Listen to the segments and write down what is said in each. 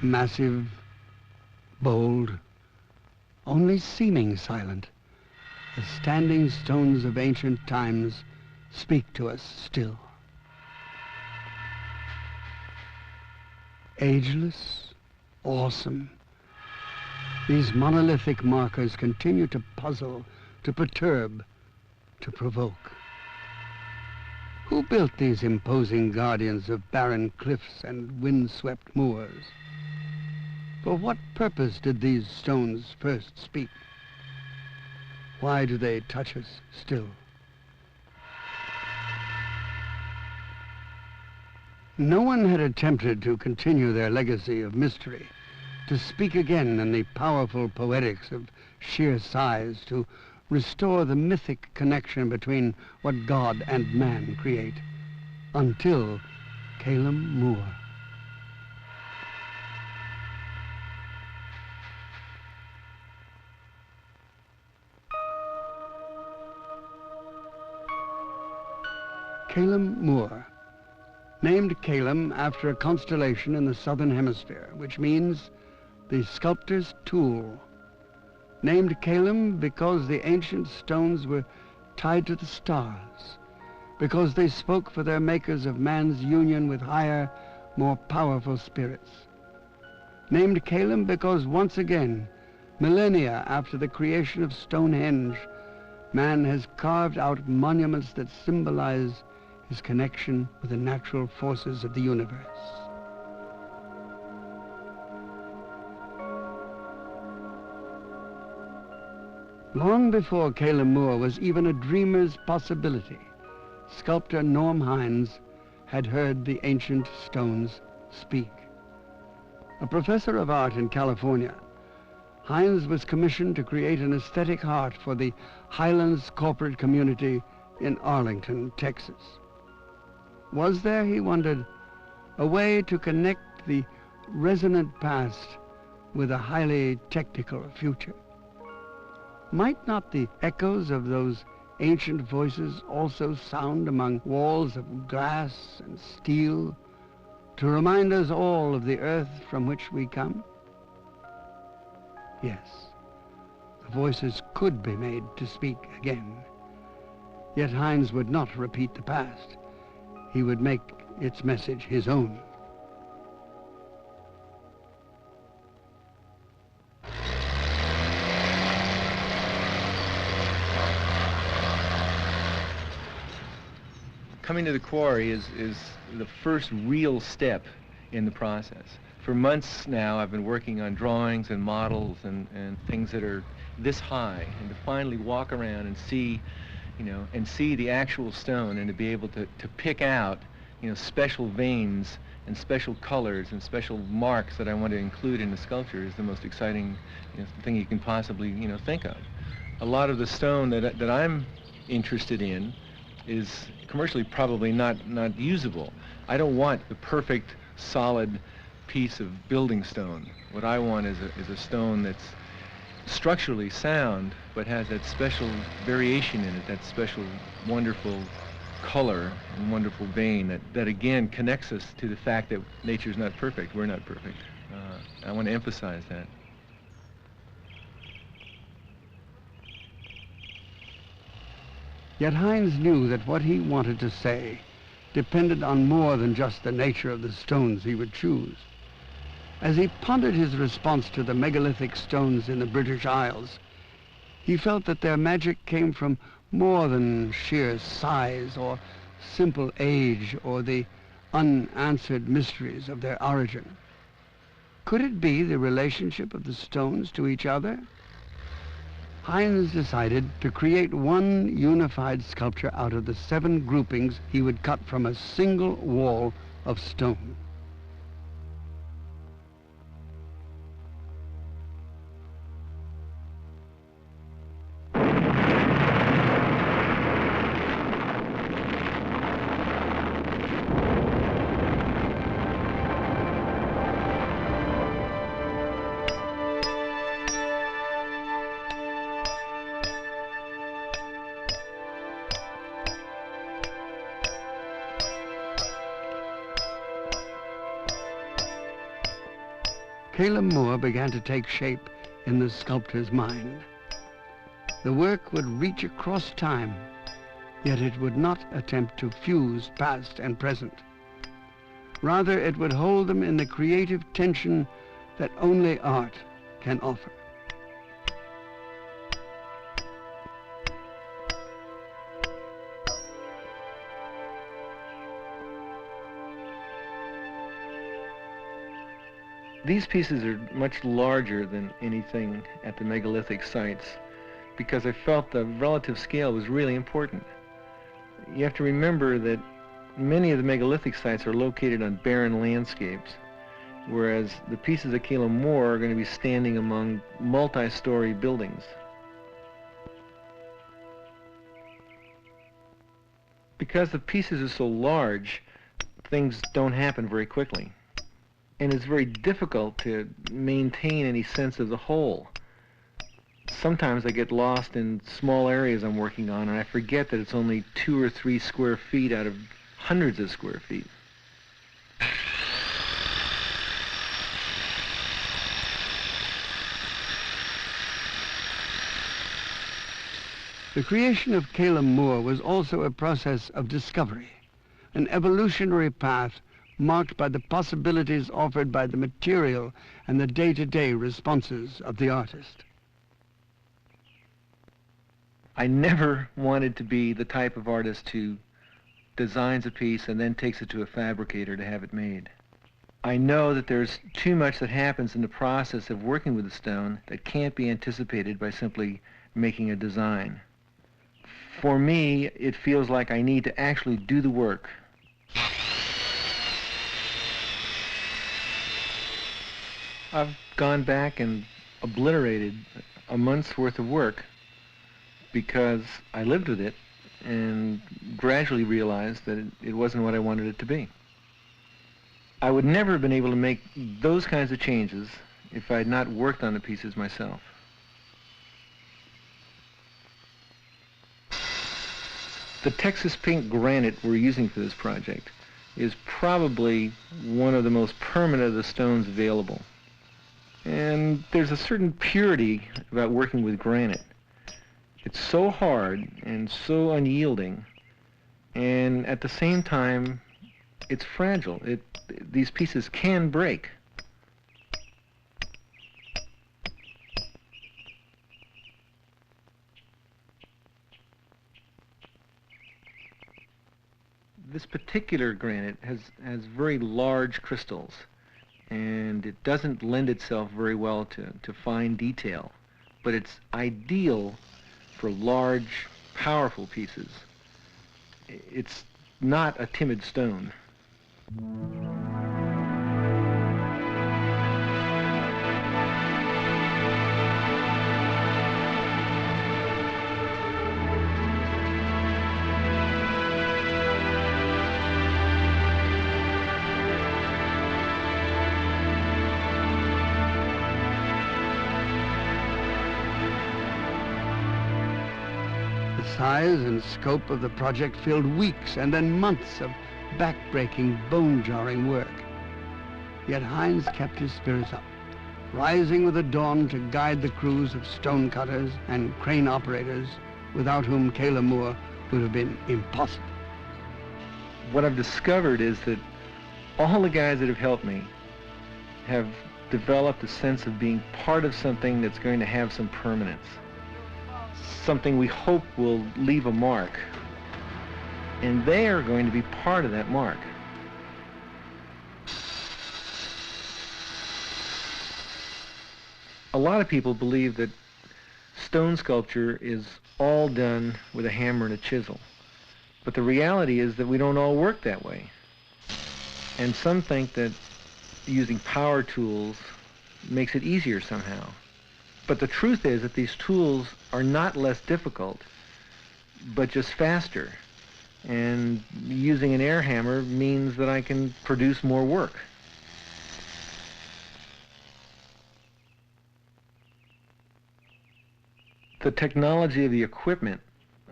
Massive, bold, only seeming silent, the standing stones of ancient times speak to us still. Ageless, awesome, these monolithic markers continue to puzzle, to perturb, to provoke. Who built these imposing guardians of barren cliffs and wind-swept moors? For what purpose did these stones first speak? Why do they touch us still? No one had attempted to continue their legacy of mystery, to speak again in the powerful poetics of sheer size, to restore the mythic connection between what God and man create, until Caelum Moor. Caelum Moor, named Caelum after a constellation in the southern hemisphere, which means the sculptor's tool. Named Caelum because the ancient stones were tied to the stars, because they spoke for their makers of man's union with higher, more powerful spirits. Named Caelum because once again, millennia after the creation of Stonehenge, man has carved out monuments that symbolize his connection with the natural forces of the universe. Long before Caelum Moor was even a dreamer's possibility, sculptor Norm Hines had heard the ancient stones speak. A professor of art in California, Hines was commissioned to create an aesthetic heart for the Highlands corporate community in Arlington, Texas. Was there, he wondered, a way to connect the resonant past with a highly technical future? Might not the echoes of those ancient voices also sound among walls of glass and steel to remind us all of the earth from which we come? Yes, the voices could be made to speak again. Yet Hines would not repeat the past. He would make its message his own. Coming to the quarry is the first real step in the process. For months now, I've been working on drawings and models and things that are this high, and to finally walk around and see, and see the actual stone, and to be able to pick out, special veins and special colors and special marks that I want to include in the sculpture is the most exciting thing you can possibly, think of. A lot of the stone that I'm interested in is commercially probably not usable. I don't want the perfect, solid piece of building stone. What I want is a stone that's structurally sound, but has that special variation in it, that special, wonderful color and wonderful vein that again connects us to the fact that nature's not perfect, we're not perfect. I want to emphasize that. Yet Hines knew that what he wanted to say depended on more than just the nature of the stones he would choose. As he pondered his response to the megalithic stones in the British Isles, he felt that their magic came from more than sheer size or simple age or the unanswered mysteries of their origin. Could it be the relationship of the stones to each other? Hines decided to create one unified sculpture out of the 7 groupings he would cut from a single wall of stone. Caelum Moor began to take shape in the sculptor's mind. The work would reach across time, yet it would not attempt to fuse past and present. Rather, it would hold them in the creative tension that only art can offer. These pieces are much larger than anything at the megalithic sites because I felt the relative scale was really important. You have to remember that many of the megalithic sites are located on barren landscapes, whereas the pieces at Caelum Moor are going to be standing among multi-story buildings. Because the pieces are so large, things don't happen very quickly. And it's very difficult to maintain any sense of the whole. Sometimes I get lost in small areas I'm working on, and I forget that it's only 2 or 3 square feet out of hundreds of square feet. The creation of Caelum Moor was also a process of discovery, an evolutionary path marked by the possibilities offered by the material and the day-to-day responses of the artist. I never wanted to be the type of artist who designs a piece and then takes it to a fabricator to have it made. I know that there's too much that happens in the process of working with the stone that can't be anticipated by simply making a design. For me, it feels like I need to actually do the work. I've gone back and obliterated a month's worth of work because I lived with it and gradually realized that it wasn't what I wanted it to be. I would never have been able to make those kinds of changes if I had not worked on the pieces myself. The Texas pink granite we're using for this project is probably one of the most permanent of the stones available. And there's a certain purity about working with granite. It's so hard and so unyielding, and at the same time, it's fragile. These pieces can break. This particular granite has very large crystals, and it doesn't lend itself very well to fine detail, but it's ideal for large, powerful pieces. It's not a timid stone. The size and scope of the project filled weeks and then months of back-breaking, bone-jarring work. Yet Hines kept his spirits up, rising with the dawn to guide the crews of stone cutters and crane operators, without whom Caelum Moor would have been impossible. What I've discovered is that all the guys that have helped me have developed a sense of being part of something that's going to have some permanence. Something we hope will leave a mark. And they are going to be part of that mark. A lot of people believe that stone sculpture is all done with a hammer and a chisel. But the reality is that we don't all work that way. And some think that using power tools makes it easier somehow. But the truth is that these tools are not less difficult, but just faster. And using an air hammer means that I can produce more work. The technology of the equipment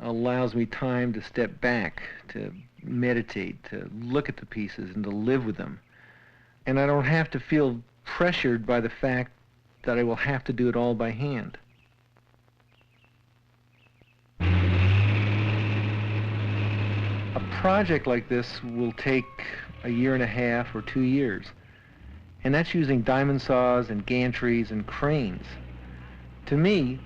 allows me time to step back, to meditate, to look at the pieces and to live with them. And I don't have to feel pressured by the fact that I will have to do it all by hand. A project like this will take a year and a half or 2 years, and that's using diamond saws and gantries and cranes. To me,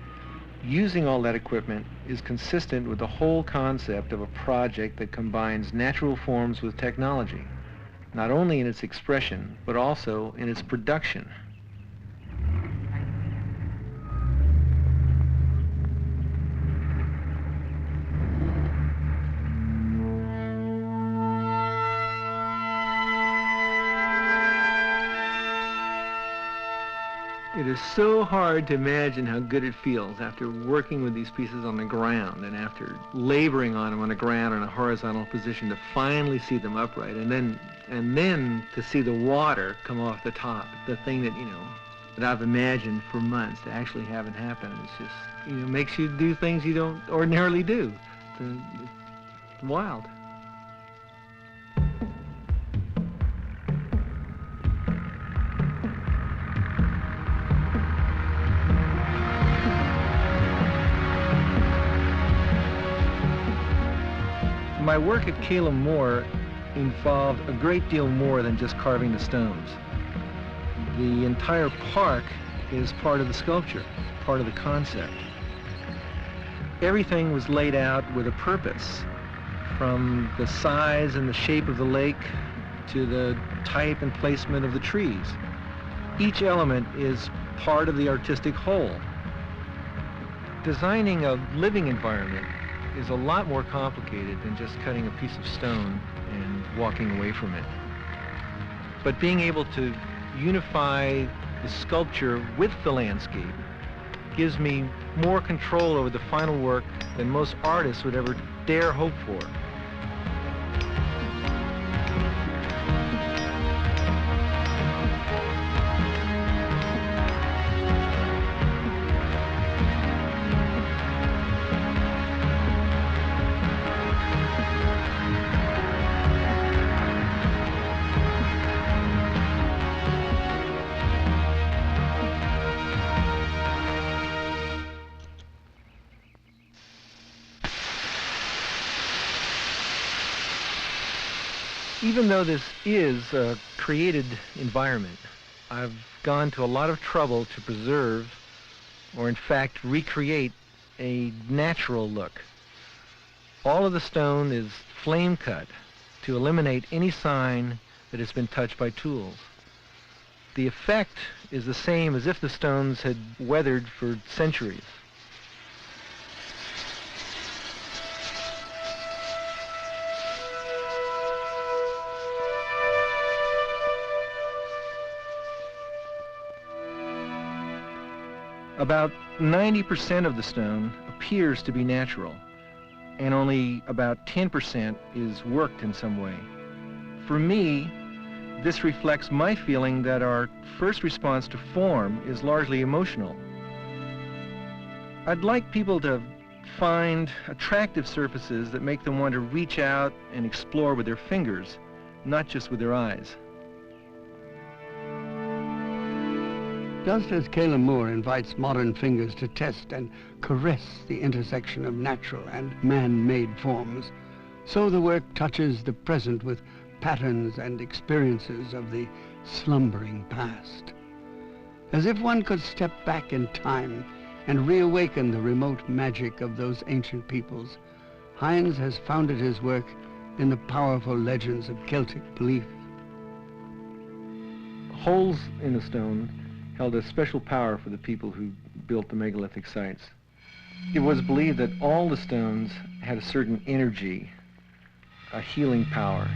using all that equipment is consistent with the whole concept of a project that combines natural forms with technology, not only in its expression, but also in its production. It is so hard to imagine how good it feels after working with these pieces on the ground and after laboring on them on the ground in a horizontal position to finally see them upright, and then to see the water come off the top. The thing that, that I've imagined for months to actually have it happen. It's just, makes you do things you don't ordinarily do. It's wild. My work at Caelum Moor involved a great deal more than just carving the stones. The entire park is part of the sculpture, part of the concept. Everything was laid out with a purpose, from the size and the shape of the lake to the type and placement of the trees. Each element is part of the artistic whole. Designing a living environment is a lot more complicated than just cutting a piece of stone and walking away from it. But being able to unify the sculpture with the landscape gives me more control over the final work than most artists would ever dare hope for. Even though this is a created environment, I've gone to a lot of trouble to preserve, or in fact recreate, a natural look. All of the stone is flame cut to eliminate any sign that it's been touched by tools. The effect is the same as if the stones had weathered for centuries. About 90% of the stone appears to be natural, and only about 10% is worked in some way. For me, this reflects my feeling that our first response to form is largely emotional. I'd like people to find attractive surfaces that make them want to reach out and explore with their fingers, not just with their eyes. Just as Caelum Moor invites modern fingers to test and caress the intersection of natural and man-made forms, so the work touches the present with patterns and experiences of the slumbering past. As if one could step back in time and reawaken the remote magic of those ancient peoples, Hines has founded his work in the powerful legends of Celtic belief. Holes in the stone held a special power for the people who built the megalithic sites. It was believed that all the stones had a certain energy, a healing power,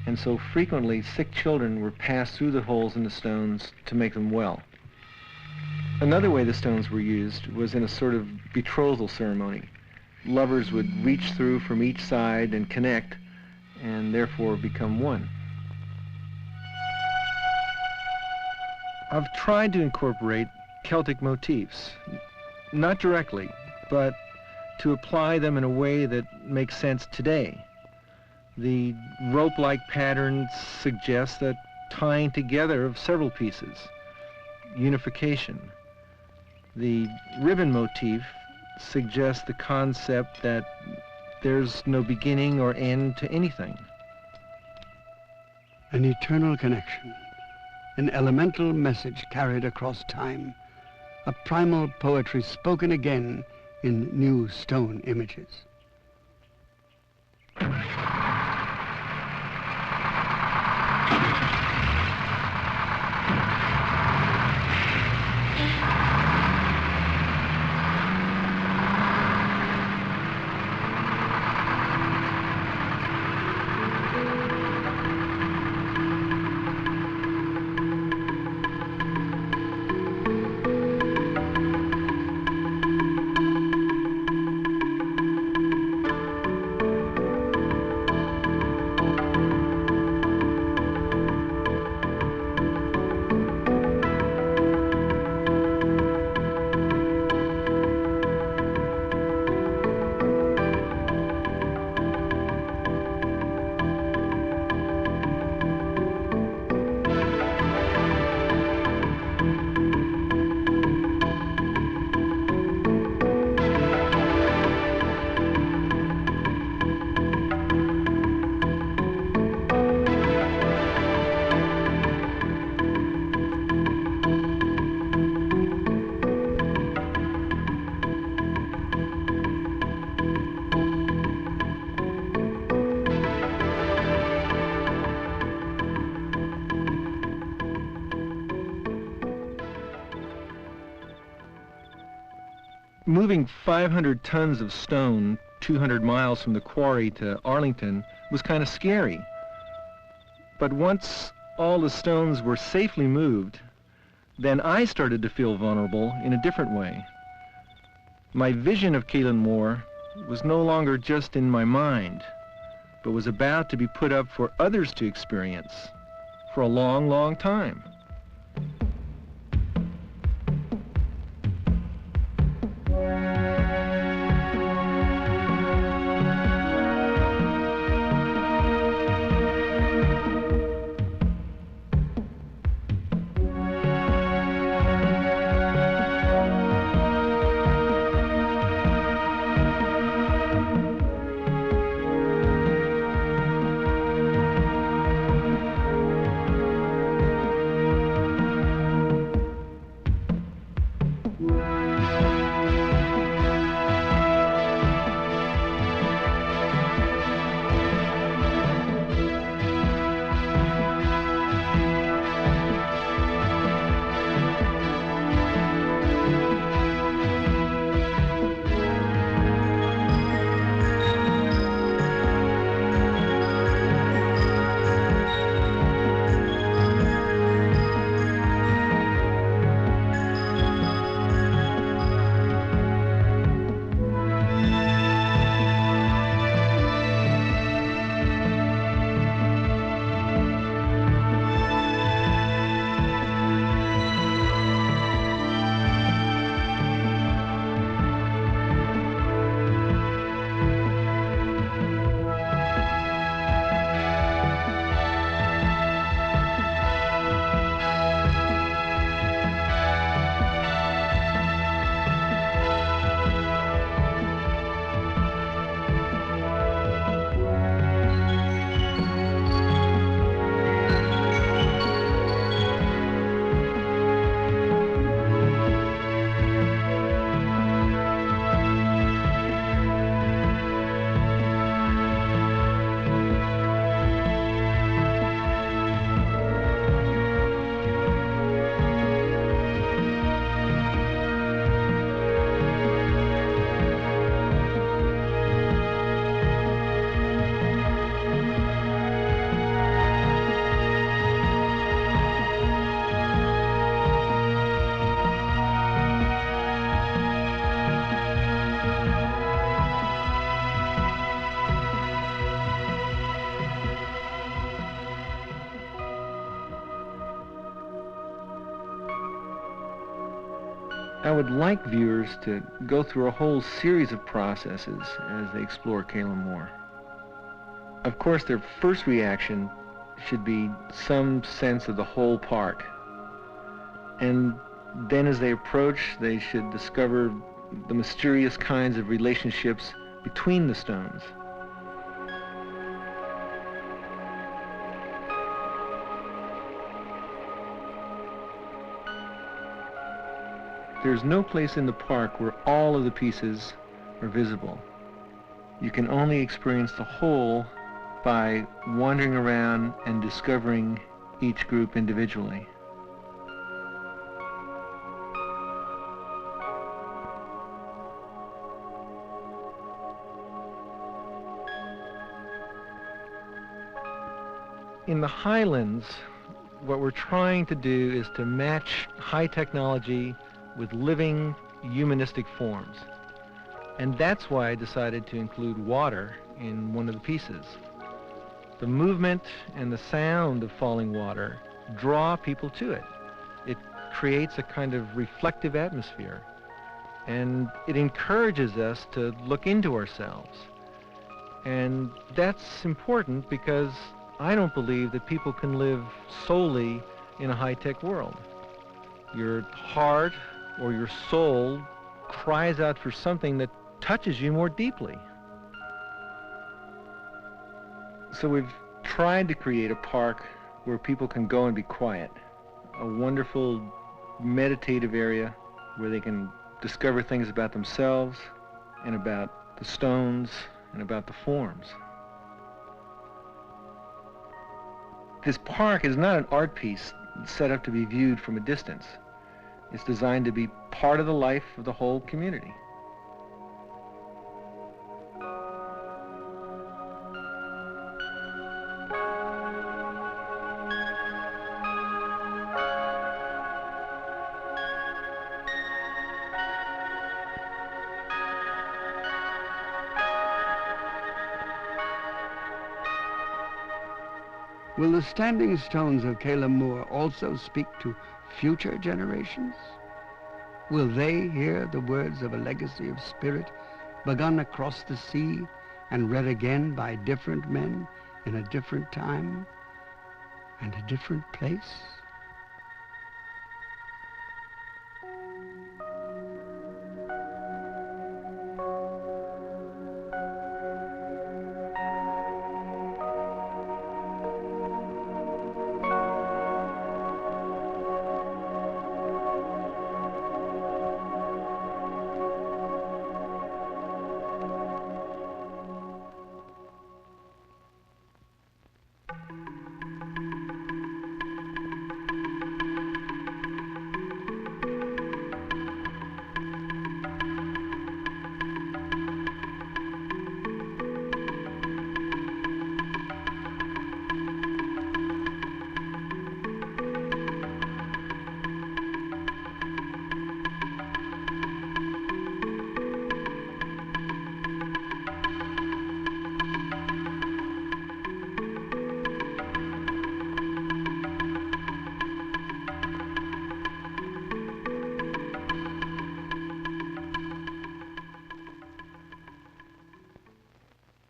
and so frequently sick children were passed through the holes in the stones to make them well. Another way the stones were used was in a sort of betrothal ceremony. Lovers would reach through from each side and connect, and therefore become one. I've tried to incorporate Celtic motifs, not directly, but to apply them in a way that makes sense today. The rope-like pattern suggests that tying together of several pieces, unification. The ribbon motif suggests the concept that there's no beginning or end to anything. An eternal connection, an elemental message carried across time, a primal poetry spoken again in new stone images. Moving 500 tons of stone 200 miles from the quarry to Arlington was kind of scary. But once all the stones were safely moved, then I started to feel vulnerable in a different way. My vision of Caelum Moor was no longer just in my mind, but was about to be put up for others to experience for a long, long time. I would like viewers to go through a whole series of processes as they explore Caelum Moor. Of course, their first reaction should be some sense of the whole park. And then as they approach, they should discover the mysterious kinds of relationships between the stones. There's no place in the park where all of the pieces are visible. You can only experience the whole by wandering around and discovering each group individually. In the highlands, what we're trying to do is to match high technology with living humanistic forms. And that's why I decided to include water in one of the pieces. The movement and the sound of falling water draw people to it. It creates a kind of reflective atmosphere, and it encourages us to look into ourselves. And that's important because I don't believe that people can live solely in a high-tech world. Your heart or your soul cries out for something that touches you more deeply. So we've tried to create a park where people can go and be quiet, a wonderful meditative area where they can discover things about themselves and about the stones and about the forms. This park is not an art piece set up to be viewed from a distance. It's designed to be part of the life of the whole community. Will the standing stones of Caelum Moor also speak to future generations? Will they hear the words of a legacy of spirit begun across the sea and read again by different men in a different time and a different place?